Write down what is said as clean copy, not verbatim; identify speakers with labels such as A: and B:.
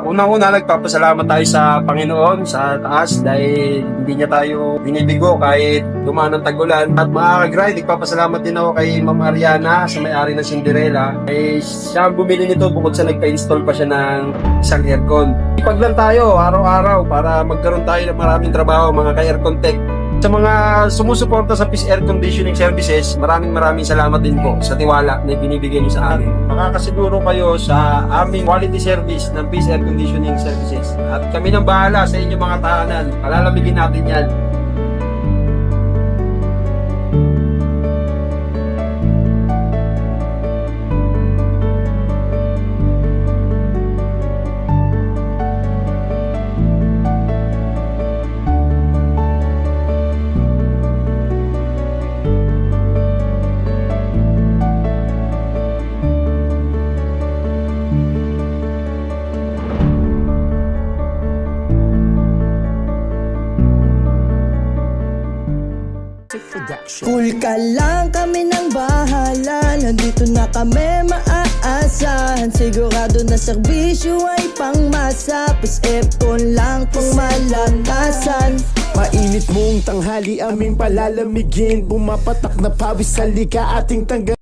A: Unang-una, nagpapasalamat tayo sa Panginoon sa taas dahil hindi niya tayo binibigo kahit dumaan ng tagulan. At mga ka-grind, nagpapasalamat din ako kay Ma'am Ariana sa may-ari ng Cinderella. Siya ang bumili nito bukod sa nagpa-install pa siya ng isang aircon. Ipag lang tayo araw-araw para magkaroon tayo ng maraming trabaho, mga ka-aircon tech. Sa mga sumusuporta sa Peace Air Conditioning Services, maraming salamat din po sa tiwala na binibigay niyo sa amin. Makakasiguro kayo sa aming quality service ng Peace Air Conditioning Services. At kami nang bahala sa inyong mga tahanan. Palalamigin natin yan.
B: Cool ka lang, kami nang bahala. Nandito na kami maaasahan. Sigurado na serbisyo ay pangmasa. Peace Aircon lang pang malakasan.
C: Mainit mong tanghali aming palalamigin. Pumapatak na pawis sa lika ating tanggal.